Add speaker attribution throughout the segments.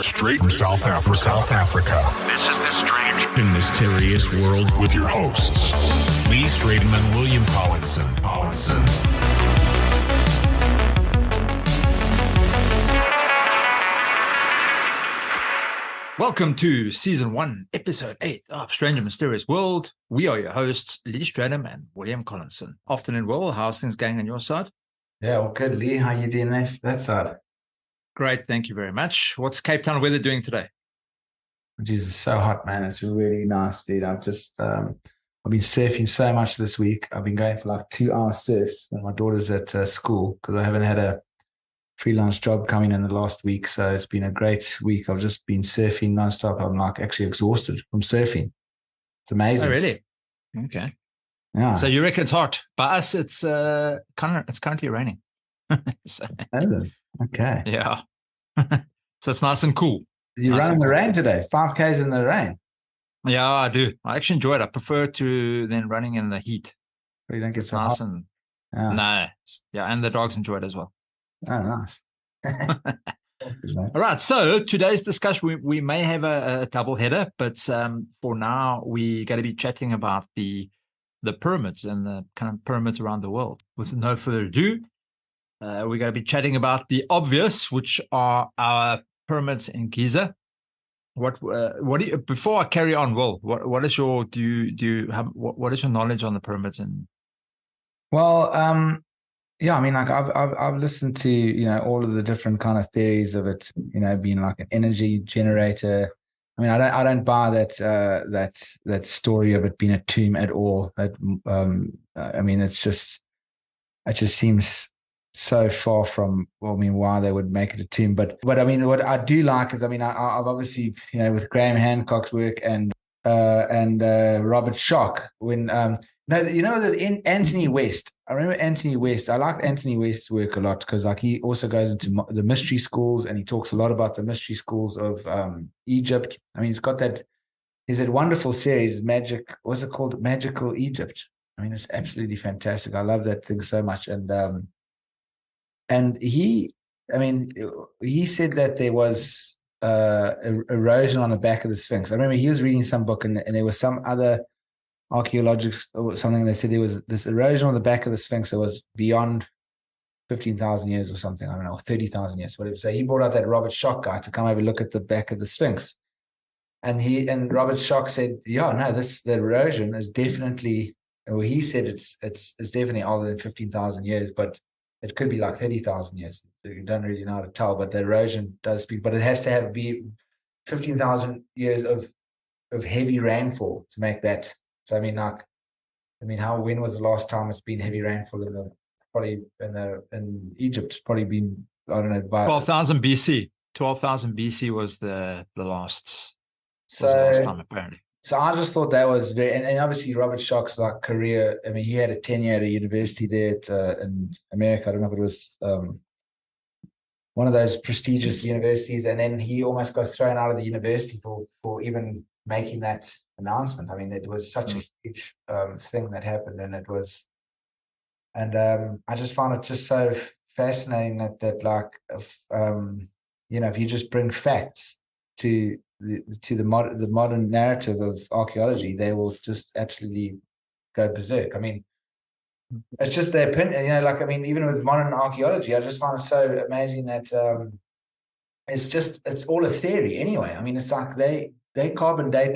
Speaker 1: Straight from South Africa.
Speaker 2: This is the strange
Speaker 1: and mysterious world with your hosts, Lee Stratum and William Collinson.
Speaker 3: Welcome to Season 1, Episode 8 of Strange and Mysterious World. We are your hosts, Lee Stratum and William Collinson. Afternoon, Will. How's things going on your side?
Speaker 4: Yeah, well, good, Lee. How you doing that side?
Speaker 3: Great, thank you very much. What's Cape Town weather doing today?
Speaker 4: Jesus, it's so hot, man. It's really nice, dude. I've been surfing so much this week. I've been going for like 2-hour surfs when my daughter's at school because I haven't had a freelance job coming in the last week. So it's been a great week. I've just been surfing nonstop. I'm like actually exhausted from surfing. It's amazing.
Speaker 3: Oh, really? Okay.
Speaker 4: Yeah.
Speaker 3: So you reckon it's hot? By us, it's currently raining. So,
Speaker 4: okay.
Speaker 3: Yeah. So it's nice and cool.
Speaker 4: Did you run in the rain today? 5Ks in the rain?
Speaker 3: Yeah, I do. I actually enjoy it. I prefer to than running in the heat.
Speaker 4: But you don't get so
Speaker 3: nice
Speaker 4: hot.
Speaker 3: And
Speaker 4: Yeah.
Speaker 3: no, and the dogs enjoy it as well.
Speaker 4: Oh, nice.
Speaker 3: All right. So today's discussion, we may have a double header, but for now, we're going to be chatting about the pyramids and the kind of pyramids around the world. With no further ado, we're going to be chatting about the obvious, which are our pyramids in Giza. What do you, before I carry on, Will, what is your what is your knowledge on the pyramids? And
Speaker 4: well, yeah, I mean, like I've listened to all of the different kind of theories of it, being like an energy generator. I mean, I don't buy that story of it being a tomb at all. That I mean, it just seems so far from, well, I mean, why they would make it a tomb. But I mean, what I do like is, I mean, I've obviously, with Graham Hancock's work and Robert Schoch, when Anthony West. I remember Anthony West. I liked Anthony West's work a lot because like he also goes into the mystery schools and he talks a lot about the mystery schools of Egypt. I mean, he's got that. There's that wonderful series, what's it called? Magical Egypt. I mean, it's absolutely fantastic. I love that thing so much. And he said that there was erosion on the back of the Sphinx. I remember he was reading some book and there was some other archaeologists or something. They said there was this erosion on the back of the Sphinx that was beyond 15,000 years or something. I don't know, 30,000 years, whatever. So he brought out that Robert Schoch guy to come over and look at the back of the Sphinx. And Robert Schoch said, yeah, no, the erosion is definitely, well, he said it's definitely older than 15,000 years, but it could be like 30,000 years. You don't really know how to tell, but the erosion does speak. But it has to be 15,000 years of heavy rainfall to make that. So when was the last time it's been heavy rainfall in Egypt? It's probably been, I don't know,
Speaker 3: 12,000 BC. 12,000 BC was the last time apparently.
Speaker 4: So I just thought that was very, and obviously Robert Schoch's like career. I mean, he had a tenure at a university there in America. I don't know if it was one of those prestigious universities, and then he almost got thrown out of the university for even making that announcement. I mean, it was such a huge thing that happened, and I just found it just so fascinating that like if you just bring facts to the modern narrative of archaeology, they will just absolutely go berserk. I mean, it's just their opinion, even with modern archaeology, I just find it so amazing that it's all a theory anyway. I mean, it's like they carbon date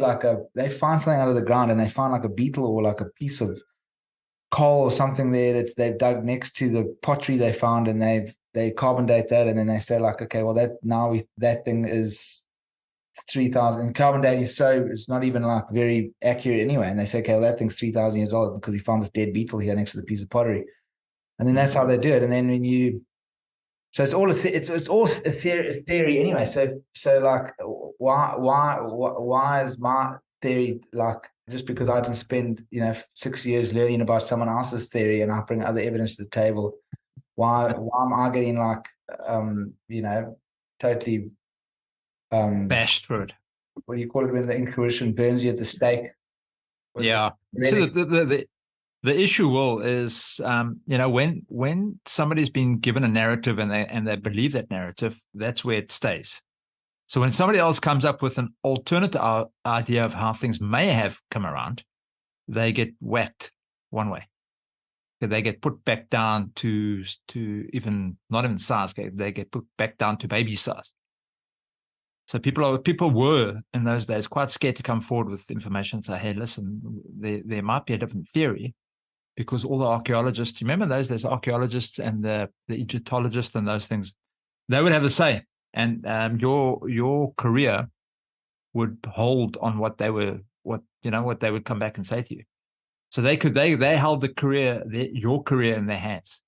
Speaker 4: they find something out of the ground and they find like a beetle or like a piece of coal or something there they've dug next to the pottery they found, and they carbon date that, and then they say like, okay, well that thing is 3,000 carbon dating, so it's not even like very accurate anyway. And they say, okay, well, that thing's 3,000 years old because we found this dead beetle here next to the piece of pottery, and then that's how they do it. And then so it's all it's all a theory anyway. So like, why is my theory like, just because I didn't spend 6 years learning about someone else's theory and I bring other evidence to the table, why am I getting like totally
Speaker 3: bashed for it?
Speaker 4: What do you call it when the intuition burns you at the stake?
Speaker 3: Yeah. So the issue, Will, is when somebody's been given a narrative and they believe that narrative, that's where it stays. So when somebody else comes up with an alternative idea of how things may have come around, they get whacked one way. They get put back down to even not even size. They get put back down to baby size. So people were in those days quite scared to come forward with information and say, "Hey, listen, there might be a different theory," because all the archaeologists, remember those days, archaeologists and the Egyptologists and those things, they would have the say, and your career would hold on what they would come back and say to you. So they held your career in their hands.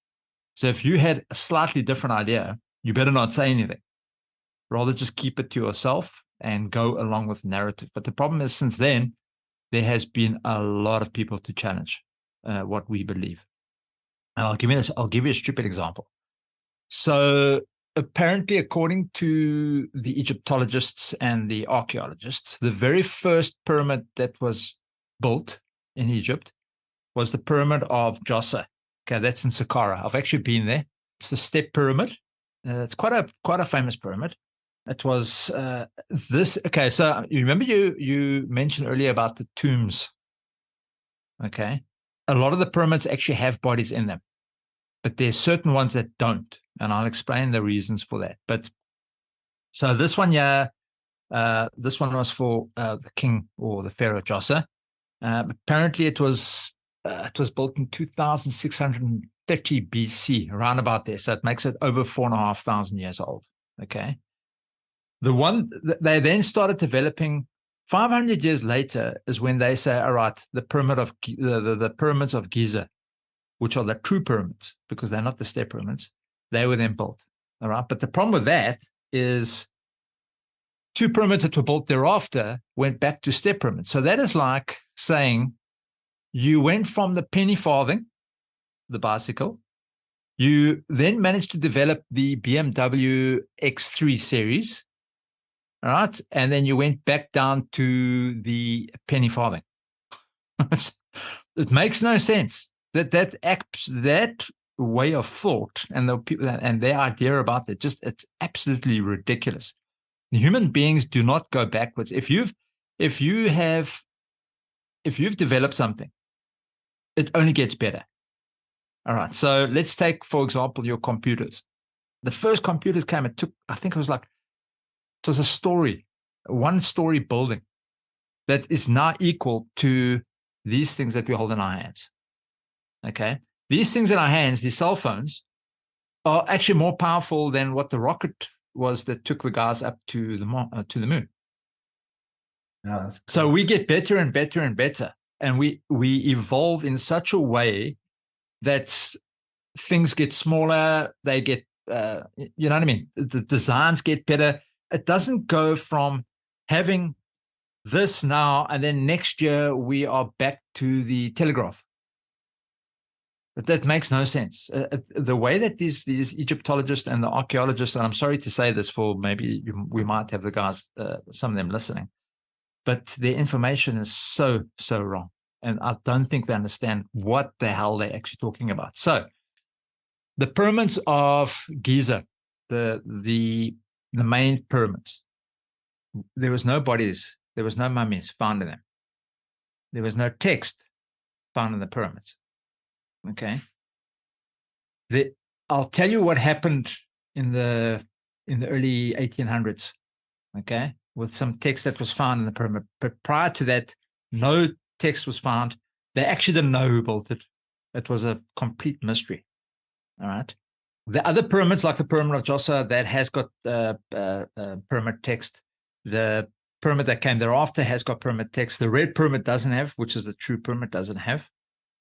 Speaker 3: So if you had a slightly different idea, you better not say anything. Rather just keep it to yourself and go along with the narrative. But the problem is, since then, there has been a lot of people to challenge what we believe. And I'll give you a stupid example. So apparently, according to the Egyptologists and the archaeologists, the very first pyramid that was built in Egypt was the pyramid of Djoser. Okay, that's in Saqqara. I've actually been there. It's the step pyramid. It's quite a famous pyramid. It was this. Okay, so you remember you mentioned earlier about the tombs. Okay, a lot of the pyramids actually have bodies in them, but there's certain ones that don't, and I'll explain the reasons for that. But so this one, this one was for the king or the pharaoh Djoser. Apparently, it was built in 2630 BC, around about there. So it makes it over 4,500 years old. Okay. The one they then started developing 500 years later is when they say, all right, the pyramids of Giza, which are the true pyramids, because they're not the step pyramids, they were then built. All right. But the problem with that is 2 pyramids that were built thereafter went back to step pyramids. So that is like saying you went from the penny farthing, the bicycle, you then managed to develop the BMW X3 series, all right, and then you went back down to the penny farthing. It makes no sense. That way of thought and the people and their idea about it, it's absolutely ridiculous. Human beings do not go backwards. If you've developed something, it only gets better. All right. So let's take, for example, your computers. The first computers came, it was a one-story building that is now equal to these things that we hold in our hands. Okay. These things in our hands, these cell phones, are actually more powerful than what the rocket was that took the guys up to the moon.
Speaker 4: No, that's cool.
Speaker 3: So we get better and better and better, and we evolve in such a way that things get smaller. They get, you know what I mean? The designs get better. It doesn't go from having this now and then next year we are back to the telegraph. That makes no sense. The way that these Egyptologists and the archaeologists, and I'm sorry to say this for maybe we might have the guys, some of them listening, but their information is so wrong. And I don't think they understand what the hell they're actually talking about. So the pyramids of Giza, the main pyramids, there was no bodies, there was no mummies found in them. There was no text found in the pyramids. Okay. I'll tell you what happened in the early 1800s. Okay, with some text that was found in the pyramid. But prior to that, no text was found. They actually didn't know who built it. It was a complete mystery. All right. The other pyramids, like the pyramid of Djoser, that has got pyramid text. The pyramid that came thereafter has got pyramid text. The red pyramid doesn't have, which is the true pyramid, doesn't have.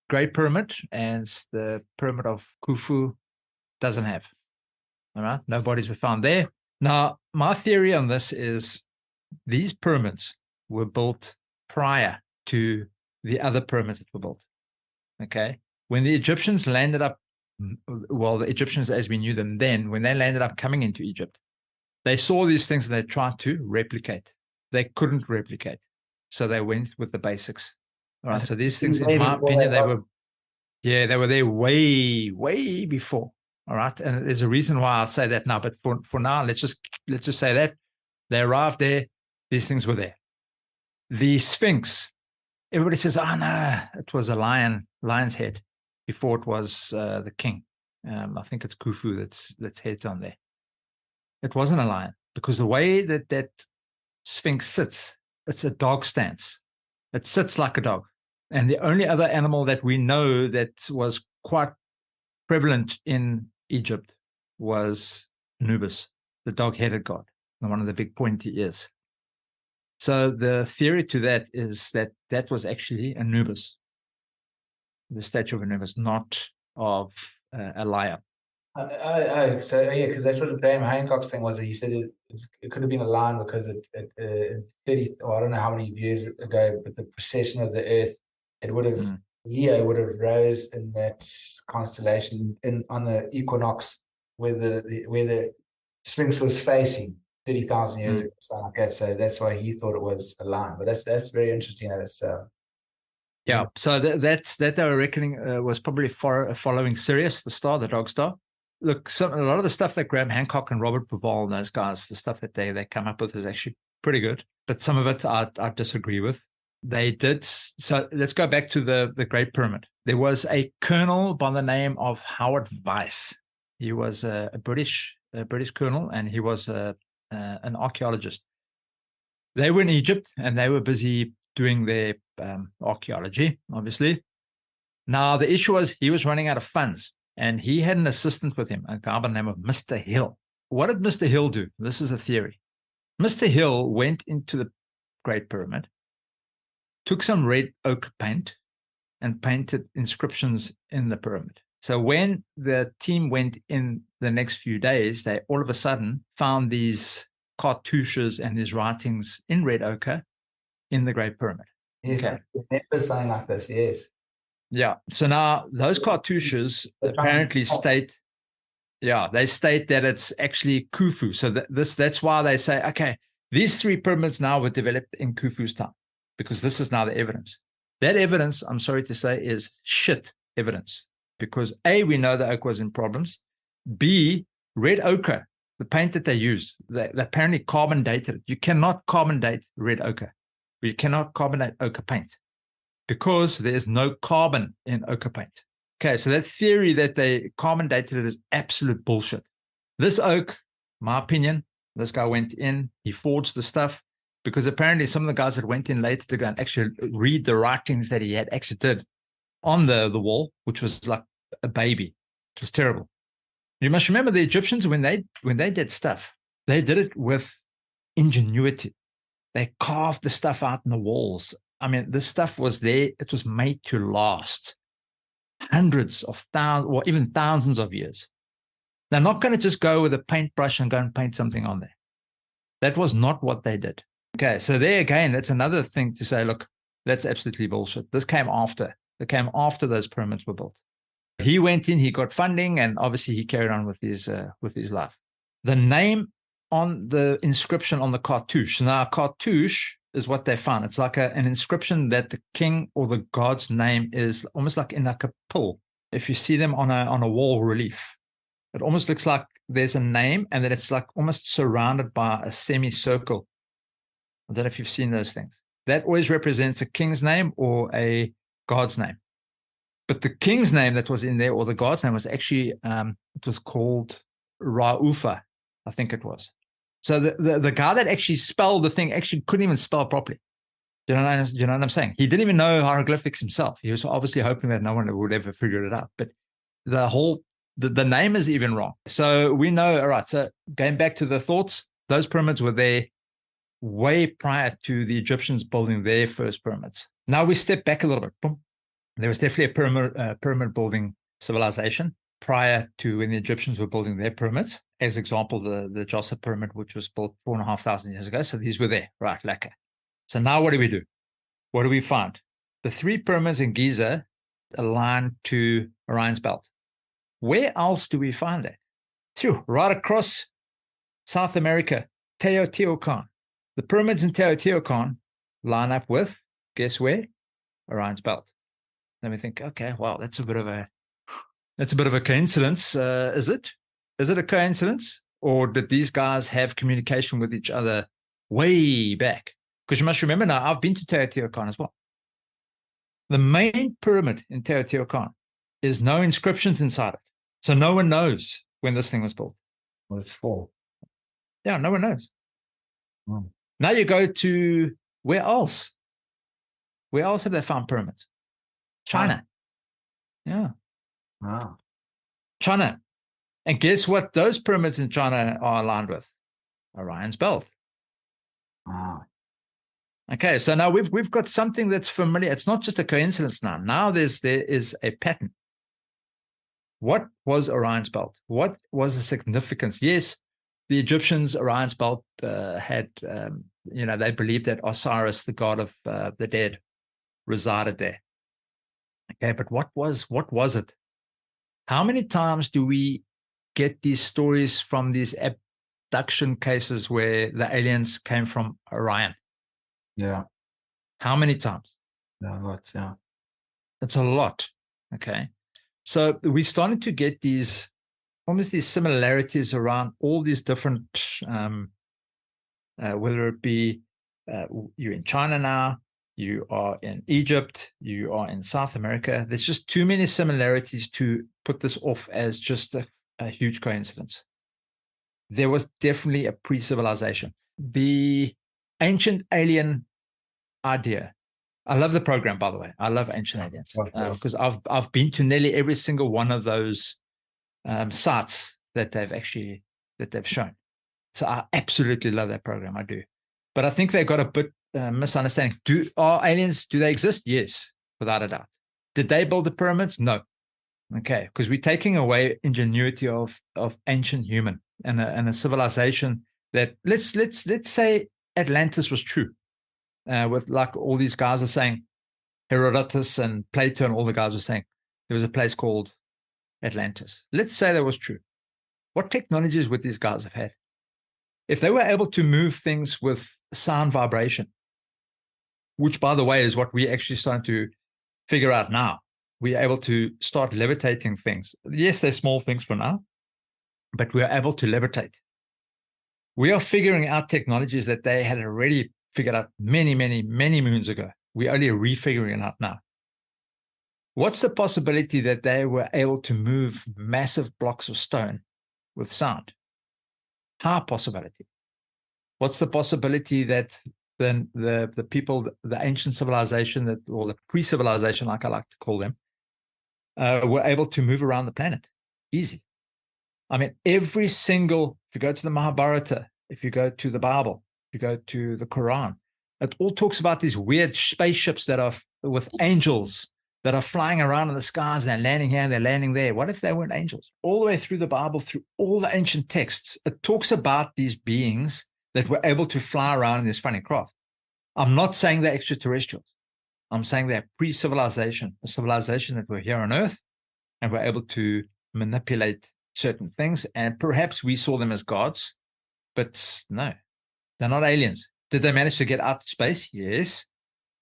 Speaker 3: Great Pyramid and the Pyramid of Khufu doesn't have. All right. No bodies were found there. Now, my theory on this is these pyramids were built prior to the other pyramids that were built. Okay. When the Egyptians landed up, well, the Egyptians as we knew them then, when they landed up coming into Egypt, they saw these things and they tried to replicate. They couldn't replicate. So they went with the basics. All right. So these things, in my opinion, they were there way before. All right. And there's a reason why I'll say that now. But for now, let's just say that They arrived there. These things were there. The Sphinx, everybody says, oh no, it was a lion's head before it was the king. I think it's Khufu that's heads on there. It wasn't a lion, because the way that Sphinx sits, it's a dog stance. It sits like a dog. And the only other animal that we know that was quite prevalent in Egypt was Anubis, the dog-headed god, and one of the big pointy ears. So the theory to that is that was actually Anubis, the statue of Anubis, not of a lion.
Speaker 4: So yeah, because that's what Graham Hancock's thing was. He said it could have been a lion because in 30, or I don't know how many years ago, but the precession of the Earth, it would have Leo would have rose in that constellation on the equinox where the Sphinx was facing 30,000 years ago, something like that. So that's why he thought it was a lion. But that's very interesting that it's
Speaker 3: yeah. So that they were reckoning was probably following Sirius, the star, the dog star. Look, a lot of the stuff that Graham Hancock and Robert Bauval and those guys, the stuff that they come up with is actually pretty good. But some of it I disagree with. They did. So let's go back to the Great Pyramid. There was a colonel by the name of Howard Weiss. He was a British colonel, and he was an archaeologist. They were in Egypt, and they were busy doing their archaeology, obviously. Now, the issue was he was running out of funds, and he had an assistant with him, a guy by the name of Mr. Hill. What did Mr. Hill do? This is a theory. Mr. Hill went into the Great Pyramid, took some red oak paint, and painted inscriptions in the pyramid. So when the team went in the next few days, they all of a sudden found these cartouches and these writings in red ochre in the Great Pyramid.
Speaker 4: Yes, okay. I remember something like this, yes.
Speaker 3: Yeah. So now those cartouches apparently state, they state that it's actually Khufu. So that's why they say, okay, these three pyramids now were developed in Khufu's time, because this is now the evidence. That evidence, I'm sorry to say, is shit evidence, because A, we know the oak was in problems. B, red ochre, the paint that they used, they apparently carbon dated it. You cannot carbon date red ochre. You cannot carbon date ochre paint because there's no carbon in ochre paint. Okay, so that theory that they carbon dated it is absolute bullshit. This oak, my opinion, this guy went in, he forged the stuff, because apparently some of the guys that went in later to go and actually read the writings that he had actually did on the wall, which was like a baby. It was terrible. You must remember the Egyptians, when they did stuff, they did it with ingenuity. They carved the stuff out in the walls. I mean, this stuff was there. It was made to last hundreds of thousands or even thousands of years. They're not going to just go with a paintbrush and go and paint something on there. That was not what they did. Okay, so there again, that's another thing to say, look, that's absolutely bullshit. This came after. It came after those pyramids were built. He went in, he got funding, and obviously he carried on with his life. The name on the inscription on the cartouche. Now, cartouche is what they found. It's like an inscription that the king or the god's name is almost like in like a pill. If you see them on a wall relief, it almost looks like there's a name, and then it's like almost surrounded by a semicircle. I don't know if you've seen those things. That always represents a king's name or a god's name. But the king's name that was in there, or the god's name, was actually, it was called Raufa, I think it was. So the guy that actually spelled the thing actually couldn't even spell properly. You know what I'm saying? He didn't even know hieroglyphics himself. He was obviously hoping that no one would ever figure it out. But the name is even wrong. So we know, all right, so going back to the thoughts, those pyramids were there way prior to the Egyptians building their first pyramids. Now we step back a little bit. Boom. There was definitely a pyramid building civilization prior to when the Egyptians were building their pyramids. As example, the Djoser pyramid, which was built 4,500 years ago. So these were there, right? Lekker. So now what do we do? What do we find? The three pyramids in Giza align to Orion's belt. Where else do we find that? Right across South America, Teotihuacan. The pyramids in Teotihuacan line up with, guess where? Orion's belt. Then we think, okay, well, that's a bit of a coincidence. Is it? Is it a coincidence? Or did these guys have communication with each other way back. Because you must remember now, I've been to Teotihuacan as well. The main pyramid in Teotihuacan is no inscriptions inside it. So no one knows when this thing was built.
Speaker 4: What it's for.
Speaker 3: Yeah, no one knows.
Speaker 4: Hmm.
Speaker 3: Now you go to where else? Where else have they found pyramids? China. Yeah.
Speaker 4: Wow.
Speaker 3: China. And guess what those pyramids in China are aligned with? Orion's belt.
Speaker 4: Wow.
Speaker 3: Okay, so now we've got something that's familiar. It's not just a coincidence now. Now there is a pattern. What was Orion's belt? What was the significance? Yes, the Egyptians, Orion's belt had, they believed that Osiris, the god of the dead, resided there. Okay, but what was it? How many times do we get these stories from these abduction cases where the aliens came from Orion?
Speaker 4: Yeah.
Speaker 3: How many times?
Speaker 4: Yeah, lots, yeah.
Speaker 3: It's a lot. Okay. So we started to get almost these similarities around all these different, whether it be you're in China now, you are in Egypt, you are in South America. There's just too many similarities to put this off as just a huge coincidence. There was definitely a pre-civilization. The ancient alien idea. I love the program, by the way. I love Ancient Aliens because I've been to nearly every single one of those sites that they've shown. So I absolutely love that program. I do, but I think they got a bit misunderstanding. Are aliens? Do they exist? Yes, without a doubt. Did they build the pyramids? No. Okay, because we're taking away ingenuity of ancient human and a civilization that let's say Atlantis was true. With like all these guys are saying, Herodotus and Plato and all the guys were saying there was a place called Atlantis. Let's say that was true. What technologies would these guys have had? If they were able to move things with sound vibration, which by the way is what we're actually starting to figure out now. We're able to start levitating things. Yes, they're small things for now, but we're able to levitate. We are figuring out technologies that they had already figured out many, many, many moons ago. We're only refiguring it out now. What's the possibility that they were able to move massive blocks of stone with sound? High possibility. What's the possibility that then the people, the ancient civilization or the pre-civilization, like I like to call them, were able to move around the planet? Easy. I mean, if you go to the Mahabharata, if you go to the Bible, if you go to the Quran, it all talks about these weird spaceships that are with angels that are flying around in the skies and they're landing here and they're landing there. What if they weren't angels? All the way through the Bible, through all the ancient texts, it talks about these beings that were able to fly around in this funny craft. I'm not saying they're extraterrestrials. I'm saying they're pre-civilization, a civilization that were here on Earth and were able to manipulate certain things. And perhaps we saw them as gods, but no, they're not aliens. Did they manage to get out to space? Yes,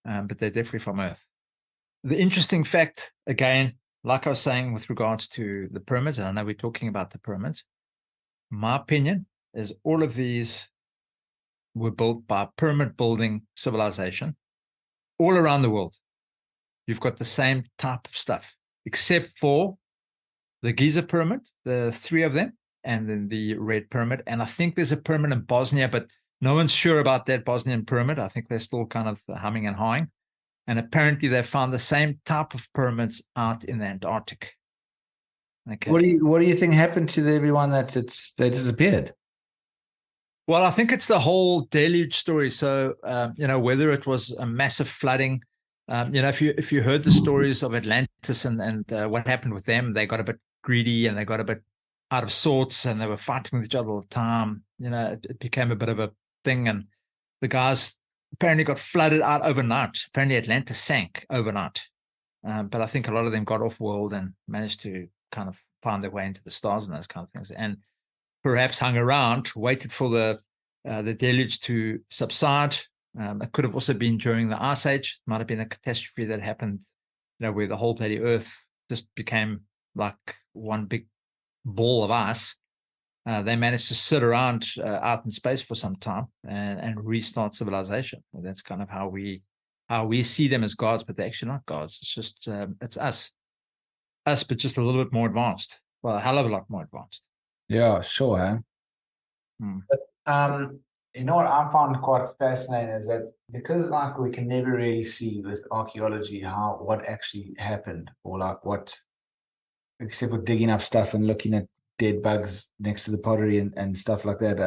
Speaker 3: but they're definitely from Earth. The interesting fact, again, like I was saying with regards to the pyramids, and I know we're talking about the pyramids, my opinion is all of these were built by pyramid building civilization all around the world. You've got the same type of stuff, except for the Giza pyramid, the three of them, and then the Red Pyramid. And I think there's a pyramid in Bosnia, but no one's sure about that Bosnian pyramid. I think they're still kind of humming and hawing. And apparently they found the same type of pyramids out in the Antarctic. Okay.
Speaker 4: What do you think happened to everyone that they disappeared?
Speaker 3: Well, I think it's the whole deluge story. So, whether it was a massive flooding, if you heard the stories of Atlantis and what happened with them, they got a bit greedy and they got a bit out of sorts and they were fighting with each other all the time. It became a bit of a thing, and the guys apparently got flooded out overnight. Apparently Atlantis sank overnight. But I think a lot of them got off world and managed to kind of find their way into the stars and those kind of things. And perhaps hung around, waited for the deluge to subside. It could have also been during the Ice Age. It might have been a catastrophe that happened, where the whole bloody Earth just became like one big ball of ice. they managed to sit around out in space for some time and restart civilization. Well, that's kind of how we see them as gods, but they're actually not gods. It's just it's us, but just a little bit more advanced. Well, a hell of a lot more advanced.
Speaker 4: Yeah, sure. Huh? But, you know what I found quite fascinating is that because like we can never really see with archaeology what actually happened, or like what, except for digging up stuff and looking at dead bugs next to the pottery and stuff like that.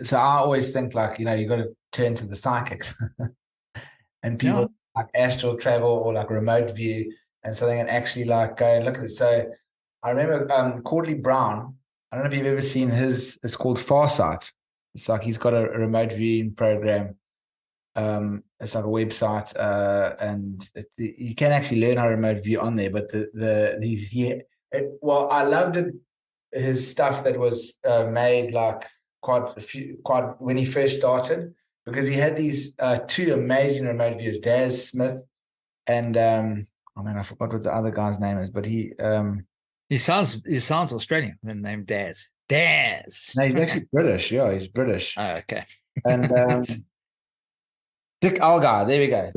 Speaker 4: So I always think like, you got to turn to the psychics and people like astral travel or like remote view, and so they can actually like go and look at it. So I remember Corley Brown. I don't know if you've ever seen it's called Farsight. It's like he's got a remote viewing program. It's like a website, and you can actually learn how to remote view on there. But I loved it. His stuff that was made like quite when he first started, because he had these two amazing remote viewers, Daz Smith and I forgot what the other guy's name is, but he
Speaker 3: sounds Australian. Named Daz. Daz.
Speaker 4: No, he's actually British. Yeah, he's British.
Speaker 3: Oh, okay.
Speaker 4: And Dick Algar. There we go.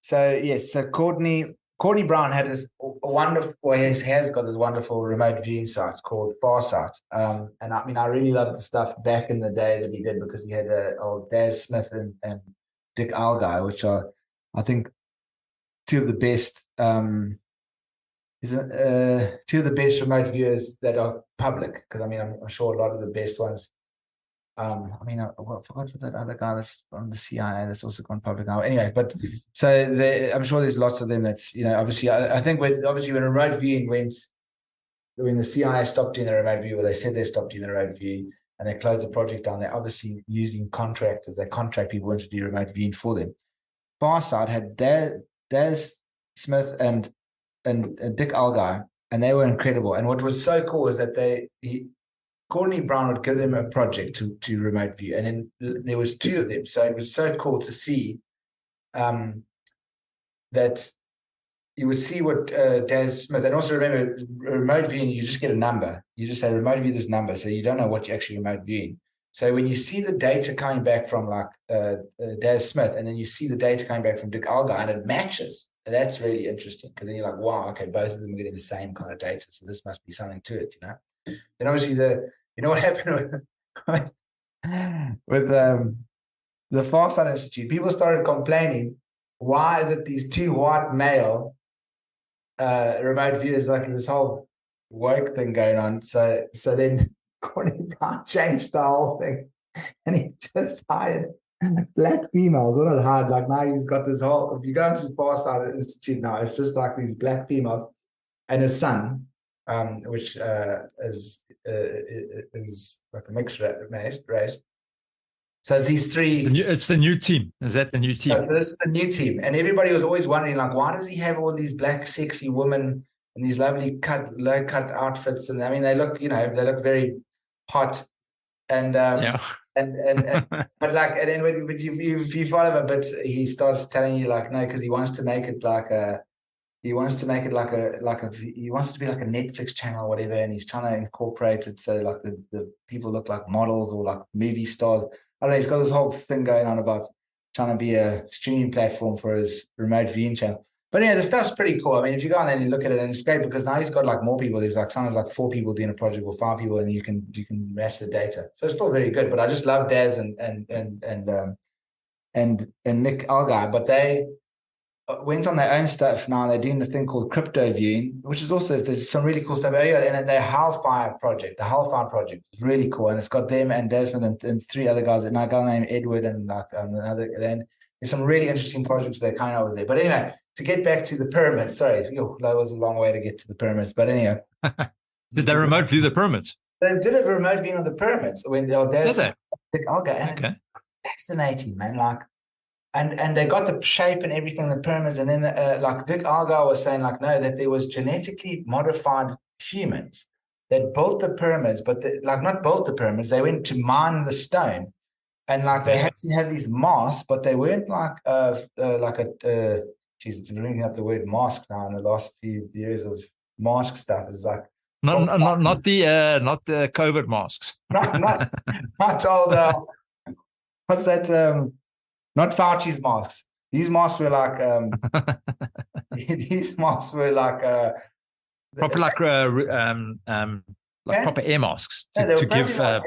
Speaker 4: So yes, so Courtney Brown had this wonderful. He has got this wonderful remote viewing site called Farsight. And I mean, I really loved the stuff back in the day that he did, because he had old Daz Smith and Dick Algar, which are, I think, two of the best. Two of the best remote viewers that are public, because I mean I'm sure a lot of the best ones. I forgot what that other guy that's on the CIA that's also gone public now. Anyway, but so I'm sure there's lots of them that's obviously I think when remote viewing when the CIA stopped doing the remote view, or they said they stopped doing the remote view and they closed the project down, they're obviously using contractors. They contract people in to do remote viewing for them. Farsight had Daz Smith and Dick Algar, and they were incredible. And what was so cool is that Courtney Brown would give them a project to remote view, and then there was two of them. So it was so cool to see that you would see what Daz Smith, and also remember, remote viewing, you just get a number. You just say remote view this number, so you don't know what you're actually remote viewing. So when you see the data coming back from like Daz Smith, and then you see the data coming back from Dick Algar, and it matches, that's really interesting, because then you're like, wow, okay, both of them are getting the same kind of data, so this must be something to it, Then obviously what happened with the Farsight Institute, people started complaining, why is it these two white male remote viewers, like this whole woke thing going on? So then Courtney Brown changed the whole thing, and he just hired black females. Well, not hired, like now he's got this whole, if you go into the Farsight Institute now, it's just like these black females and his son, which is like a mixed race. So it's these three.
Speaker 3: It's the new team. Is that the new team?
Speaker 4: So this is the new team, and everybody was always wondering, like, why does he have all these black, sexy women in these lovely low cut outfits? And I mean, they look very hot, and but like, and then when you follow him, but he starts telling you like, no, because he wants to make it like he wants to be like a Netflix channel or whatever, and he's trying to incorporate it so like the people look like models or like movie stars. I don't know, he's got this whole thing going on about trying to be a streaming platform for his remote viewing channel. But yeah, the stuff's pretty cool. I mean, if you go on there and you look at it, and it's great because now he's got like more people. There's like sometimes like 4 people doing a project or 5 people, and you can match the data. So it's still very good. But I just love Daz and Nick Algar. But they went on their own stuff now. They're doing the thing called crypto viewing, which is also, there's some really cool stuff. And the Hellfire project is really cool, and it's got them and Desmond and 3 other guys, and a guy named Edward and like another. Then there's some really interesting projects they're kind of over there. But anyway, to get back to the pyramids, sorry, that was a long way to get to the pyramids. But anyway,
Speaker 3: did they remote view the pyramids?
Speaker 4: They did a remote viewing of the pyramids when they were there. And
Speaker 3: okay.
Speaker 4: It's fascinating, man. Like. And they got the shape and everything, the pyramids, and then like Dick Algar was saying, like, no, that there was genetically modified humans that built the pyramids, but not built the pyramids. They went to mine the stone, and like they had to have these masks, but they weren't like geez, it's bringing up the word mask now in the last few years of mask stuff. It's like
Speaker 3: Not the COVID masks.
Speaker 4: not old. What's that? Not Fauci's masks. These masks were like these masks were like
Speaker 3: proper proper air masks to give
Speaker 4: like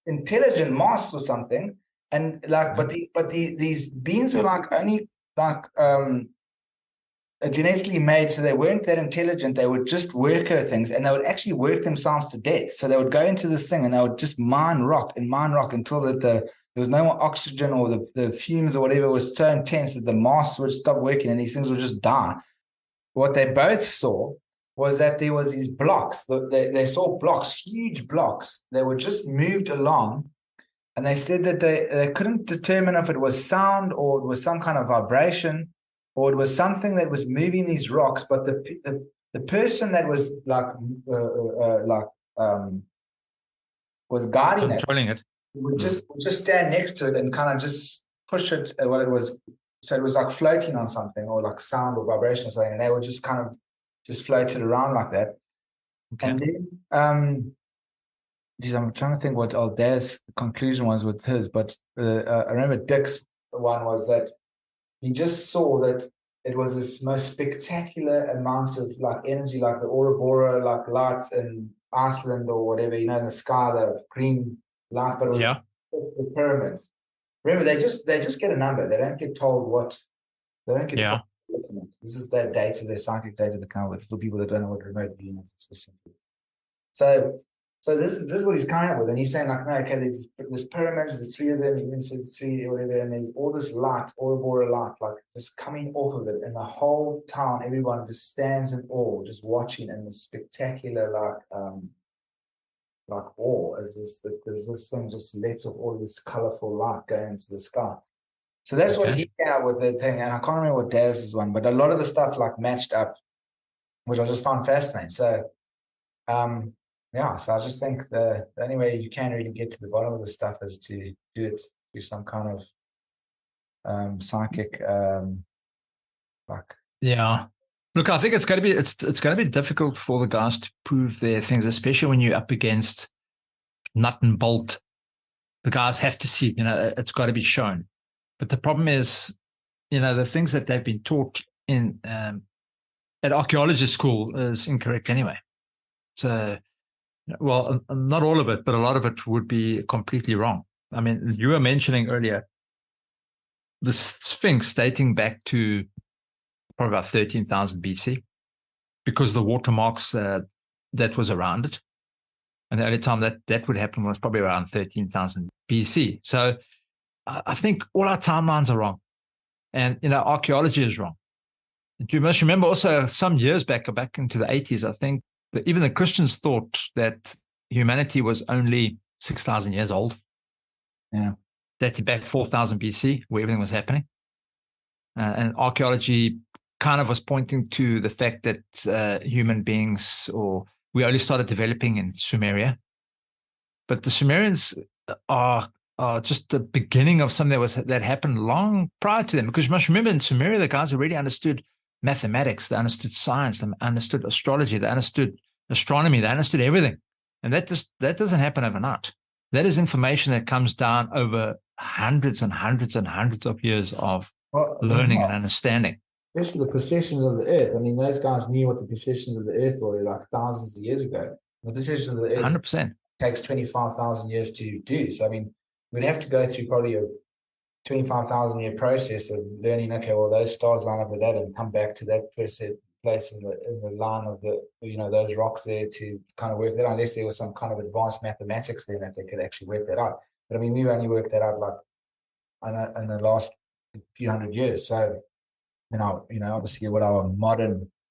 Speaker 4: intelligent masks or something. And like, but these beings were like only like genetically made, so they weren't that intelligent. They would just worker things, and they would actually work themselves to death. So they would go into this thing, and they would just mine rock until that there was no more oxygen, or the fumes or whatever was so intense that the masks would stop working, and these things would just die. What they both saw was that there was these blocks. They saw blocks, huge blocks. They were just moved along, and they said that they couldn't determine if it was sound or it was some kind of vibration, or it was something that was moving these rocks. But the person that was was guiding it would just stand next to it and kind of just push it. What it was, so it was like floating on something, or like sound or vibration or something, and they would just kind of just floated around like that. Okay. And then I'm trying to think what Aldair's conclusion was with his, but I remember Dick's one was that he just saw that it was this most spectacular amount of like energy, like the Aurora like lights in Iceland or whatever, in the sky, the green light, but it was the pyramids. Remember, they just get a number. They don't get told what. They don't get told. This is their data, their psychic data that come with, for people that don't know what remote viewing is. So this is what he's coming up with, and he's saying like, no, okay, there's pyramids, there's three of them. He even said three or whatever, and there's all this light, Aurora light, like just coming off of it, and the whole town, everyone just stands in awe, just watching in this spectacular like awe as this thing just lets off all this colorful light going into the sky. So that's what he came out with the thing, and I can't remember what Daz's one, but a lot of the stuff like matched up, which I just found fascinating. So, so I just think the only way you can really get to the bottom of the stuff is to do it through some kind of psychic,
Speaker 3: Look, I think it's going to be difficult for the guys to prove their things, especially when you're up against nut and bolt. The guys have to see, it's got to be shown. But the problem is, the things that they've been taught in at archaeology school is incorrect anyway. So, well, not all of it, but a lot of it would be completely wrong. I mean, you were mentioning earlier the Sphinx dating back to probably about 13,000 BC, because the watermarks that was around it. And the only time that would happen was probably around 13,000 BC. So I think all our timelines are wrong. And, archaeology is wrong. You must remember also some years back into the 80s, I think that even the Christians thought that humanity was only 6,000 years old. Yeah. Dated back 4,000 BC, where everything was happening. And archaeology kind of was pointing to the fact that human beings, or we only started developing in Sumeria. But the Sumerians are just the beginning of something that happened long prior to them. Because you must remember, in Sumeria, the guys already understood mathematics, they understood science, they understood astrology, they understood astronomy, they understood everything. And that doesn't happen overnight. That is information that comes down over hundreds and hundreds and hundreds of years of learning and understanding.
Speaker 4: Especially the precessions of the earth. I mean, those guys knew what the precessions of the earth were like thousands of years ago. The precessions of the earth
Speaker 3: 100%.
Speaker 4: Takes 25,000 years to do. So, I mean, we'd have to go through probably a 25,000 year process of learning, okay, well, those stars line up with that and come back to that place in the line of the, those rocks there to kind of work that out, unless there was some kind of advanced mathematics there that they could actually work that out. But I mean, we've only worked that out like in the last few hundred years. So, obviously what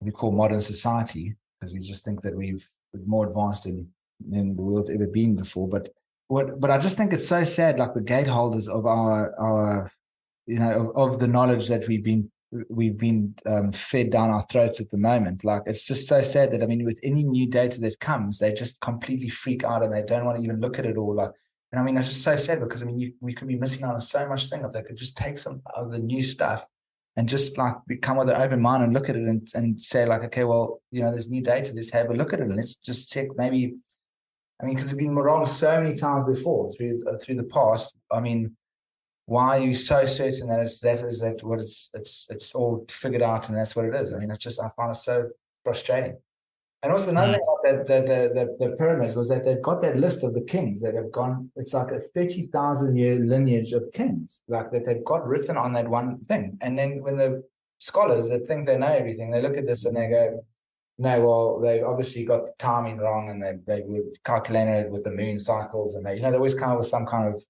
Speaker 4: we call modern society, because we just think that we're more advanced than the world's ever been before. But I just think it's so sad, like the gateholders of our of the knowledge that we've been fed down our throats at the moment. Like, it's just so sad that, I mean, with any new data that comes, they just completely freak out and they don't want to even look at it all. Like, and I mean, it's just so sad because, I mean, we could be missing out on so much thing if they could just take some of the new stuff and just like come with an open mind and look at it and say like, okay, well, there's new data. Let's have a look at it and let's just check maybe. I mean, because we've been wrong so many times before through the past. I mean, why are you so certain that it's all figured out and that's what it is? I mean, I find it so frustrating. And also another thing about the pyramids was that they've got that list of the kings that have gone. It's like a 30,000-year lineage of kings, like that they've got written on that one thing. And then when the scholars that think they know everything, they look at this and they go, no, well, they obviously got the timing wrong, and they were calculating it with the moon cycles, and they always come up with some kind of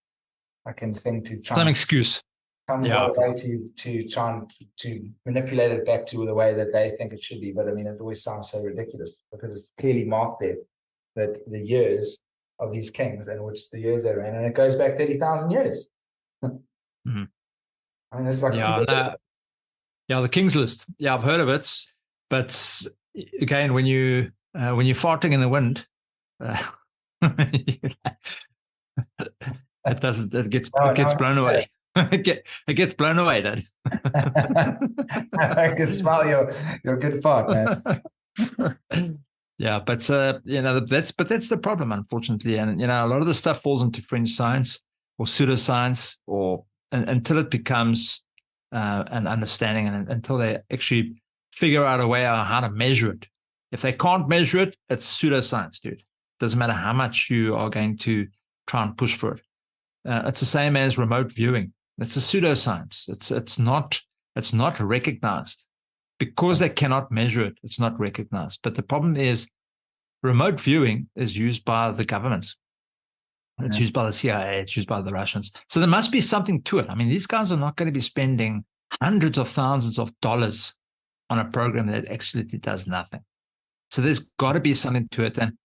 Speaker 4: thing to try
Speaker 3: some excuse.
Speaker 4: Come a way to try and to manipulate it back to the way that they think it should be. But I mean, it always sounds so ridiculous because it's clearly marked there that the years of these kings and which the years they're in, and it goes back 30,000 years.
Speaker 3: Mm-hmm.
Speaker 4: I mean, it's like
Speaker 3: the King's List. Yeah, I've heard of it, but again, when you're farting in the wind, it gets blown away. It gets blown away, Dad.
Speaker 4: I can smell your good fart, man.
Speaker 3: Yeah, but that's the problem, unfortunately. And a lot of the stuff falls into fringe science or pseudoscience, or until it becomes an understanding, and until they actually figure out a way how to measure it. If they can't measure it, it's pseudoscience, dude. Doesn't matter how much you are going to try and push for it. It's the same as remote viewing. It's a pseudoscience. It's not recognized because they cannot measure it. It's not recognized. But the problem is, remote viewing is used by the governments. It's used by the CIA. It's used by the Russians. So there must be something to it. I mean, these guys are not going to be spending hundreds of thousands of dollars on a program that absolutely does nothing. So there's got to be something to it. And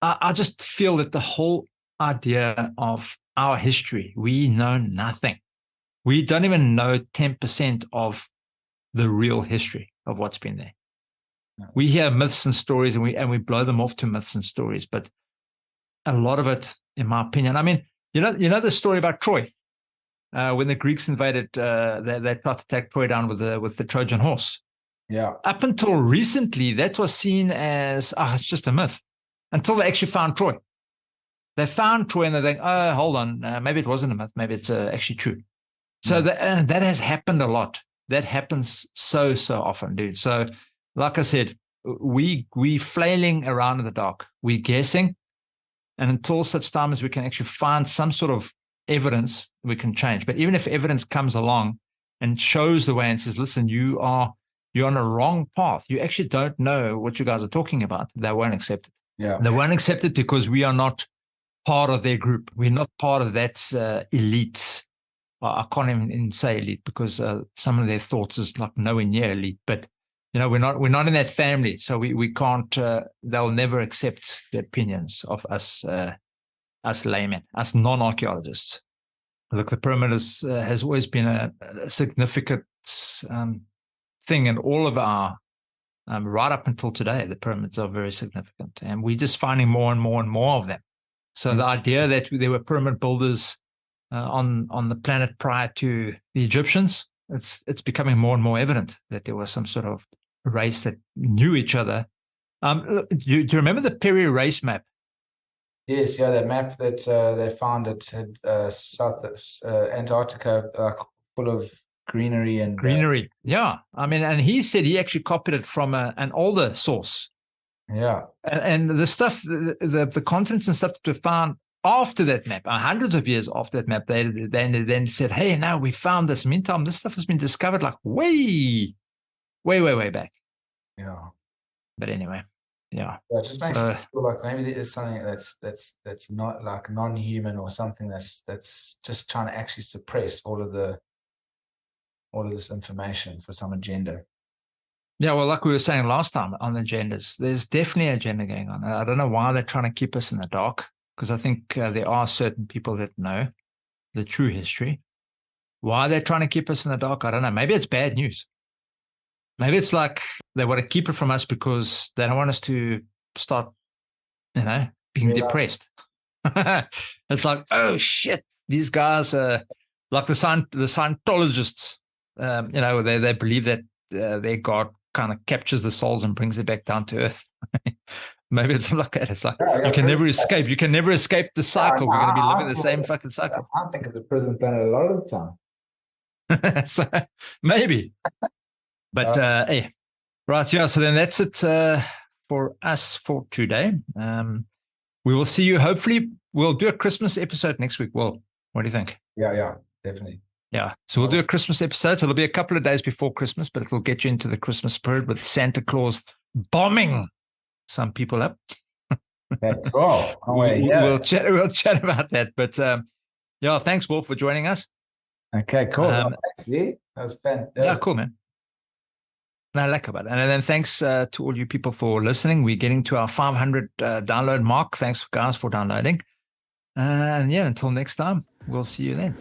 Speaker 3: I just feel that the whole idea of our history, we know nothing. We don't even know 10% of the real history of what's been there. We hear myths and stories, and we blow them off to myths and stories. But a lot of it, in my opinion, I mean, you know the story about Troy, when the Greeks invaded, they tried to take Troy down with the Trojan horse.
Speaker 4: Yeah.
Speaker 3: Up until recently, that was seen as it's just a myth, until they actually found Troy. They found Troy and they think, oh, hold on, maybe it wasn't a myth, maybe it's actually true. So that has happened a lot. That happens so often, dude. So, like I said, we flailing around in the dark. We're guessing, and until such time as we can actually find some sort of evidence, we can change. But even if evidence comes along and shows the way and says, listen, you're on a wrong path, you actually don't know what you guys are talking about, they won't accept it.
Speaker 4: Yeah.
Speaker 3: They won't accept it because we are not part of their group. We're not part of that elite. I can't even say elite because some of their thoughts is like nowhere near elite. But we're not in that family, so we can't. They'll never accept the opinions of us laymen, us non-archaeologists. Look, the pyramid has always been a significant thing in all of our. Right up until today, the pyramids are very significant, and we're just finding more and more and more of them. So the idea that there were pyramid builders on the planet prior to the Egyptians, it's becoming more and more evident that there was some sort of race that knew each other. Do you remember the Peri race map?
Speaker 4: Yes, yeah, that map that they found at South Antarctica, full of greenery.
Speaker 3: Yeah, I mean, and he said he actually copied it from an older source.
Speaker 4: Yeah,
Speaker 3: and the stuff, the continents and stuff that were found after that map, hundreds of years after that map, they then said, "Hey, now we found this." Meantime, this stuff has been discovered like way back.
Speaker 4: Yeah,
Speaker 3: but anyway, yeah.
Speaker 4: It just makes me feel like maybe there is something that's not like non-human, or something that's just trying to actually suppress all of this information for some agenda.
Speaker 3: Yeah, well, like we were saying last time on agendas, there's definitely an agenda going on. I don't know why they're trying to keep us in the dark, because I think there are certain people that know the true history. Why they're trying to keep us in the dark, I don't know. Maybe it's bad news. Maybe it's like they want to keep it from us because they don't want us to start, being depressed. It's like, oh shit, these guys are like the Scientologists, they believe that their God kind of captures the souls and brings it back down to earth. Maybe it's like that. It's like you can never escape. You can never escape the cycle. We're going to be living the same fucking cycle.
Speaker 4: I think it's a prison planet a lot of the time.
Speaker 3: So maybe. But hey, right, yeah. So then that's it for us for today. We will see you. Hopefully, we'll do a Christmas episode next week. Well, what do you think?
Speaker 4: Yeah, definitely.
Speaker 3: Yeah, so we'll do a Christmas episode. So it'll be a couple of days before Christmas, but it'll get you into the Christmas spirit with Santa Claus bombing some people up.
Speaker 4: Okay, cool.
Speaker 3: We'll chat about that. But yeah, thanks, Wolf, for joining us.
Speaker 4: Okay, cool. Thanks, Lee. That was fantastic.
Speaker 3: Cool, man. No, like about it. And then thanks to all you people for listening. We're getting to our 500 download mark. Thanks, guys, for downloading. And yeah, until next time, we'll see you then.